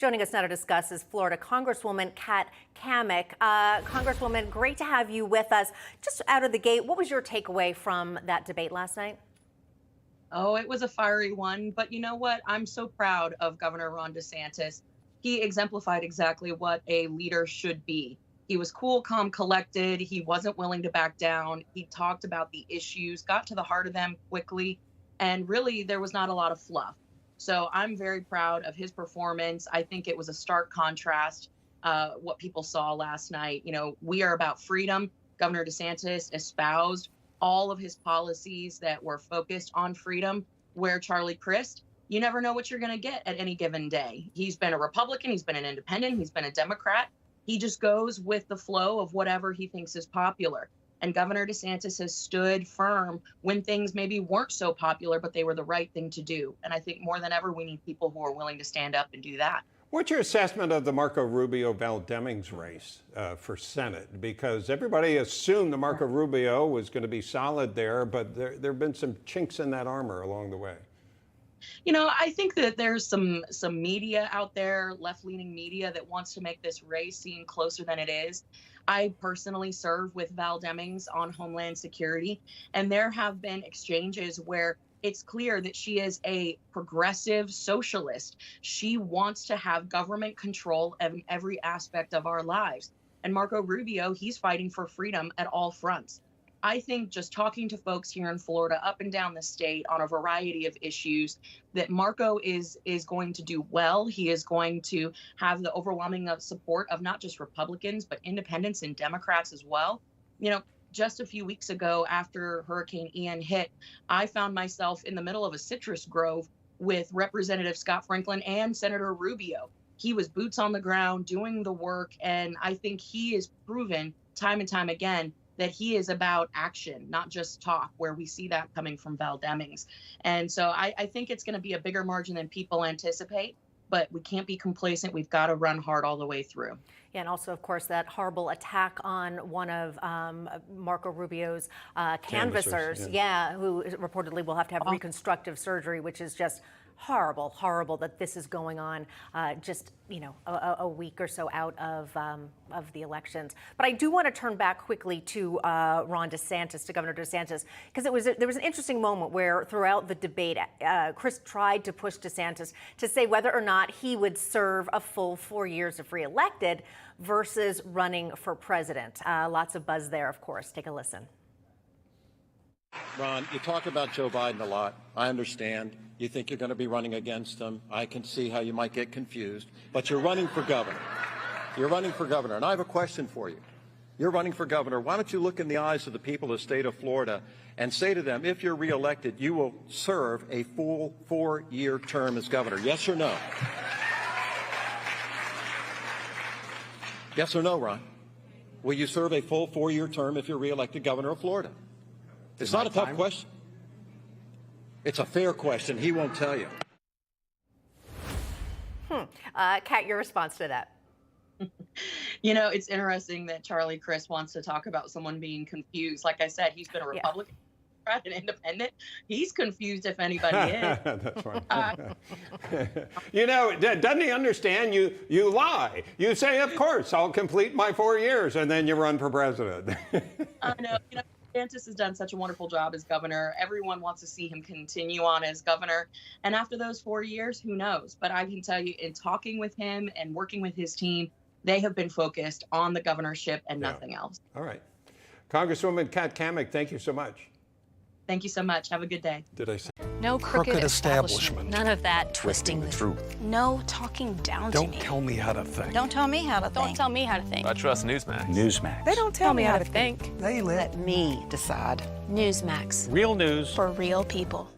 Joining us now to discuss is Florida Congresswoman Cammack. Congresswoman, great to have you with us. Just out of the gate, what was your takeaway from that debate last night? Oh, it was a fiery one, but you know what? I'm so proud of Governor Ron DeSantis. He exemplified exactly what a leader should be. He was cool, calm, collected. He wasn't willing to back down. He talked about the issues, got to the heart of them quickly, and really there was not a lot of fluff. So I'm very proud of his performance. I think it was a stark contrast, what people saw last night. You know, we are about freedom. Governor DeSantis espoused all of his policies that were focused on freedom, where Charlie Crist, you never know what you're going to get at any given day. He's been a Republican, he's been an independent, he's been a Democrat. He just goes with the flow of whatever he thinks is popular. And Governor DeSantis has stood firm when things maybe weren't so popular, but they were the right thing to do. And I think more than ever, we need people who are willing to stand up and do that. What's your assessment of the Marco Rubio-Val Demings race for Senate? Because everybody assumed the Marco Rubio was going to be solid there, but there have been some chinks in that armor along the way. You know, I think that there's some media out there, left-leaning media, that wants to make this race seem closer than it is. I personally serve with Val Demings on Homeland Security, and there have been exchanges where it's clear that she is a progressive socialist. She wants to have government control of every aspect of our lives. And Marco Rubio, he's fighting for freedom at all fronts. I think just talking to folks here in Florida, up and down the state on a variety of issues, that Marco is going to do well. He is going to have the overwhelming support of not just Republicans, but independents and Democrats as well. You know, just a few weeks ago after Hurricane Ian hit, I found myself in the middle of a citrus grove with Representative Scott Franklin and Senator Rubio. He was boots on the ground doing the work, and I think he is proven time and time again that he is about action, not just talk, where we see that coming from Val Demings. And so I think it's going to be a bigger margin than people anticipate, but we can't be complacent. We've got to run hard all the way through. Yeah, and also, of course, that horrible attack on one of Marco Rubio's canvassers, who reportedly will have to have reconstructive surgery, which is just horrible that this is going on just, you know, a week or so out of the elections. But I do want to turn back quickly to Ron DeSantis, to Governor DeSantis, because there was an interesting moment where throughout the debate, Chris tried to push DeSantis to say whether or not he would serve a full 4 years if reelected versus running for president. Lots of buzz there, of course. Take a listen. Ron, you talk about Joe Biden a lot. I understand. You think you're going to be running against him. I can see how you might get confused. But you're running for governor. You're running for governor. And I have a question for you. You're running for governor. Why don't you look in the eyes of the people of the state of Florida and say to them, if you're reelected, you will serve a full 4-year term as governor? Yes or no? Yes or no, Ron? Will you serve a full 4-year term if you're reelected governor of Florida? It's not a tough question. It's a fair question. He won't tell you. Kat, your response to that? You know, it's interesting that Charlie Crist wants to talk about someone being confused. Like I said, he's been a Republican, an independent. He's confused if anybody is. That's right. You know, doesn't he understand? You lie. You say, of course, I'll complete my 4 years, and then you run for president. I know. You know, DeSantis has done such a wonderful job as governor. Everyone wants to see him continue on as governor. And after those 4 years, who knows? But I can tell you, in talking with him and working with his team, they have been focused on the governorship and nothing else. All right. Congresswoman Cammack, thank you so much. Thank you so much. Have a good day. Did I say? No crooked establishment. None of that twisting the truth. No talking down to me. Don't tell me how to think. Don't tell me how to think. Don't tell me how to think. I trust Newsmax. Newsmax. They don't tell me how to think. They let me decide. Newsmax. Real news For real people.